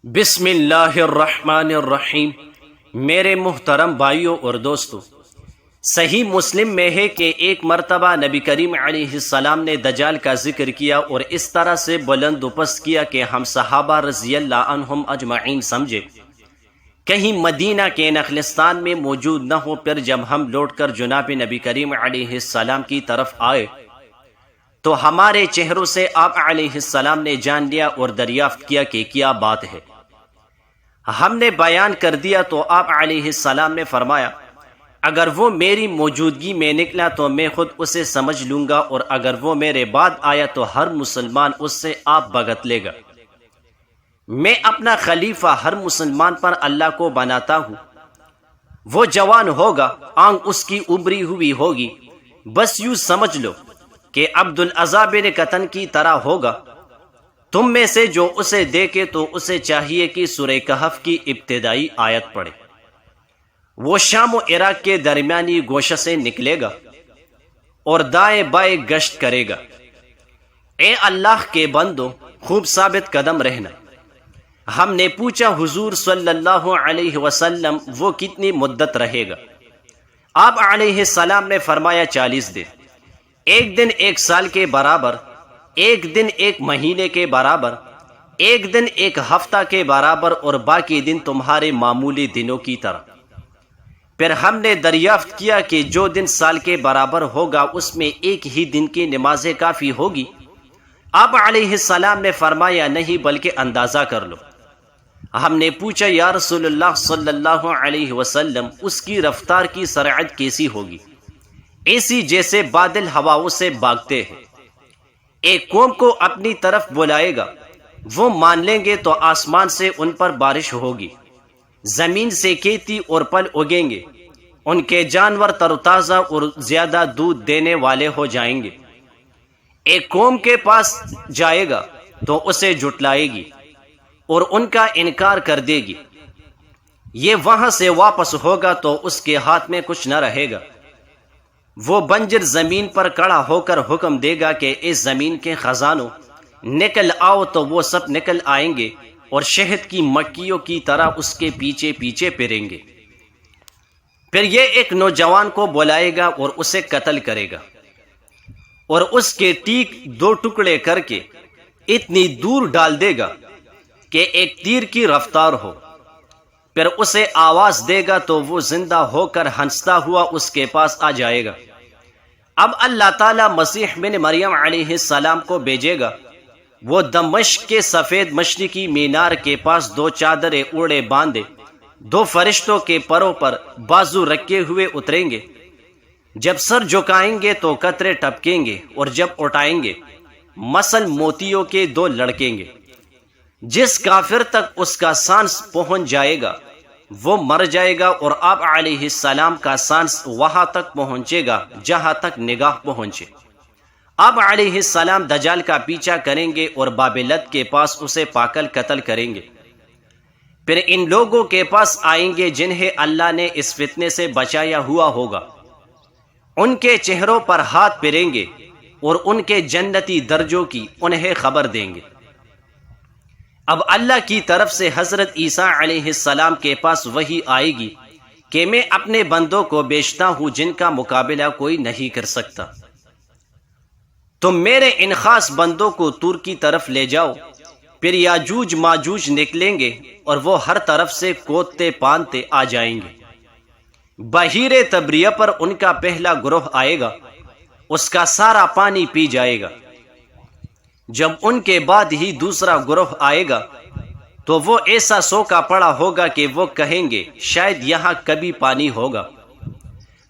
بسم اللہ الرحمن الرحیم۔ میرے محترم بھائیوں اور دوستو، صحیح مسلم میں ہے کہ ایک مرتبہ نبی کریم علیہ السلام نے دجال کا ذکر کیا اور اس طرح سے بلند و پست کیا کہ ہم صحابہ رضی اللہ عنہم اجمعین سمجھے کہیں مدینہ کے نخلستان میں موجود نہ ہو۔ پھر جب ہم لوٹ کر جناب نبی کریم علیہ السلام کی طرف آئے تو ہمارے چہروں سے آپ علیہ السلام نے جان لیا اور دریافت کیا کہ کیا بات ہے۔ ہم نے بیان کر دیا تو آپ علیہ السلام نے فرمایا، اگر وہ میری موجودگی میں نکلا تو میں خود اسے سمجھ لوں گا، اور اگر وہ میرے بعد آیا تو ہر مسلمان اس سے آپ بھگت لے گا۔ میں اپنا خلیفہ ہر مسلمان پر اللہ کو بناتا ہوں۔ وہ جوان ہوگا، آنکھ اس کی ابری ہوئی ہوگی، بس یوں سمجھ لو کہ عبدالعزیٰ بن قطن کی طرح ہوگا۔ تم میں سے جو اسے دیکھے تو اسے چاہیے کہ سورہ کہف کی ابتدائی آیت پڑھے۔ وہ شام و عراق کے درمیانی گوشہ سے نکلے گا اور دائیں بائیں گشت کرے گا۔ اے اللہ کے بندو، خوب ثابت قدم رہنا۔ ہم نے پوچھا حضور صلی اللہ علیہ وسلم وہ کتنی مدت رہے گا؟ آپ علیہ السلام نے فرمایا 40 دن۔ ایک دن ایک سال کے برابر، ایک دن ایک مہینے کے برابر، ایک دن ایک ہفتہ کے برابر، اور باقی دن تمہارے معمولی دنوں کی طرح۔ پھر ہم نے دریافت کیا کہ جو دن سال کے برابر ہوگا اس میں ایک ہی دن کی نمازیں کافی ہوگی؟ آپ علیہ السلام نے فرمایا نہیں، بلکہ اندازہ کر لو۔ ہم نے پوچھا یا رسول اللہ صلی اللہ علیہ وسلم اس کی رفتار کی سرعت کیسی ہوگی؟ ایسی جیسے بادل ہواؤں سے بھاگتے ہیں۔ ایک قوم کو اپنی طرف بلائے گا، وہ مان لیں گے تو آسمان سے ان پر بارش ہوگی، زمین سے کھیتی اور پھل اگیں گے، ان کے جانور تر و تازہ اور زیادہ دودھ دینے والے ہو جائیں گے۔ ایک قوم کے پاس جائے گا تو اسے جھٹلائے گی اور ان کا انکار کر دے گی۔ یہ وہاں سے واپس ہوگا تو اس کے ہاتھ میں کچھ نہ رہے گا۔ وہ بنجر زمین پر کھڑا ہو کر حکم دے گا کہ اس زمین کے خزانوں نکل آؤ، تو وہ سب نکل آئیں گے اور شہد کی مکھیوں کی طرح اس کے پیچھے پیچھے پھریں گے۔ پھر یہ ایک نوجوان کو بلائے گا اور اسے قتل کرے گا، اور اس کے ٹیک 2 ٹکڑے کر کے اتنی دور ڈال دے گا کہ ایک تیر کی رفتار ہو۔ پھر اسے آواز دے گا تو وہ زندہ ہو کر ہنستا ہوا اس کے پاس آ جائے گا۔ اب اللہ تعالیٰ مسیح بن مریم علیہ السلام کو بھیجے گا۔ وہ دمشق کے سفید مشرقی مینار کے پاس 2 چادریں اوڑے باندھے 2 فرشتوں کے پروں پر بازو رکھے ہوئے اتریں گے۔ جب سر جھکائیں گے تو قطرے ٹپکیں گے، اور جب اٹھائیں گے مثل موتیوں کے 2 لڑکیں گے۔ جس کافر تک اس کا سانس پہنچ جائے گا وہ مر جائے گا، اور آپ علیہ السلام کا سانس وہاں تک پہنچے گا جہاں تک نگاہ پہنچے۔ آپ علیہ السلام دجال کا پیچھا کریں گے اور بابلت کے پاس اسے پا کر قتل کریں گے۔ پھر ان لوگوں کے پاس آئیں گے جنہیں اللہ نے اس فتنے سے بچایا ہوا ہوگا، ان کے چہروں پر ہاتھ پھیریں گے اور ان کے جنتی درجوں کی انہیں خبر دیں گے۔ اب اللہ کی طرف سے حضرت عیسیٰ علیہ السلام کے پاس وحی آئے گی کہ میں اپنے بندوں کو بیچتا ہوں جن کا مقابلہ کوئی نہیں کر سکتا۔ تم میرے ان خاص بندوں کو تور کی طرف لے جاؤ۔ پھر یاجوج ماجوج نکلیں گے اور وہ ہر طرف سے کودتے پانتے آ جائیں گے۔ بحیر تبریہ پر ان کا پہلا گروہ آئے گا، اس کا سارا پانی پی جائے گا۔ جب ان کے بعد ہی دوسرا گروہ آئے گا تو وہ ایسا سوکھا پڑا ہوگا کہ وہ کہیں گے شاید یہاں کبھی پانی ہوگا۔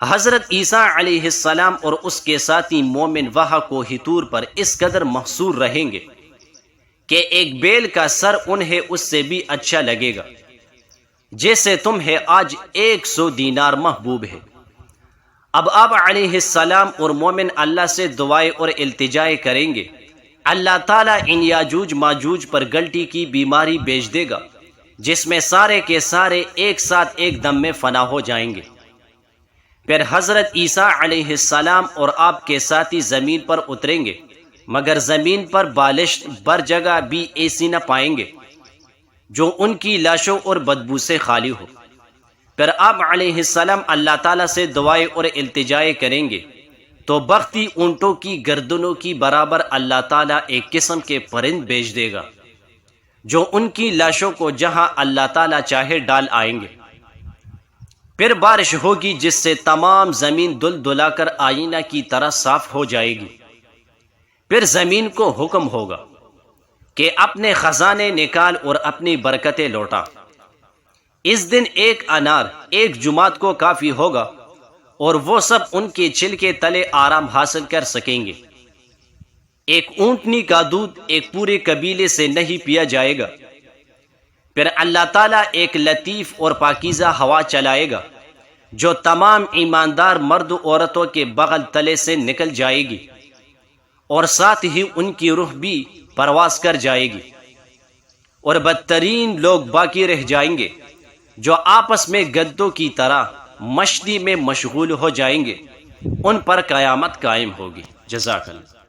حضرت عیسیٰ علیہ السلام اور اس کے ساتھی مومن وہاں کوہ طور پر اس قدر محصور رہیں گے کہ ایک بیل کا سر انہیں اس سے بھی اچھا لگے گا، جیسے تمہیں آج 100 دینار محبوب ہے۔ اب آپ علیہ السلام اور مومن اللہ سے دعائیں اور التجائیں کریں گے۔ اللہ تعالیٰ ان یاجوج ماجوج پر گلٹی کی بیماری بھیج دے گا، جس میں سارے کے سارے ایک ساتھ ایک دم میں فنا ہو جائیں گے۔ پھر حضرت عیسیٰ علیہ السلام اور آپ کے ساتھی زمین پر اتریں گے، مگر زمین پر بالشت بر جگہ بھی ایسی نہ پائیں گے۔ جو ان کی لاشوں اور بدبو سے خالی ہو۔ پھر آپ علیہ السلام اللہ تعالیٰ سے دعائیں اور التجائیں کریں گے تو بختی اونٹوں کی گردنوں کی برابر اللہ تعالیٰ ایک قسم کے پرند بھیج دے گا جو ان کی لاشوں کو جہاں اللہ تعالیٰ چاہے ڈال آئیں گے۔ پھر بارش ہوگی جس سے تمام زمین دل دلا کر آئینہ کی طرح صاف ہو جائے گی۔ پھر زمین کو حکم ہوگا کہ اپنے خزانے نکال اور اپنی برکتیں لوٹا۔ اس دن ایک انار ایک جماعت کو کافی ہوگا اور وہ سب ان کے چھل کے تلے آرام حاصل کر سکیں گے۔ ایک اونٹنی کا دودھ ایک پورے قبیلے سے نہیں پیا جائے گا۔ پھر اللہ تعالیٰ ایک لطیف اور پاکیزہ ہوا چلائے گا جو تمام ایماندار مرد و عورتوں کے بغل تلے سے نکل جائے گی اور ساتھ ہی ان کی روح بھی پرواز کر جائے گی، اور بدترین لوگ باقی رہ جائیں گے جو آپس میں گدوں کی طرح مشتی میں مشغول ہو جائیں گے۔ ان پر قیامت قائم ہوگی۔ جزاک اللہ۔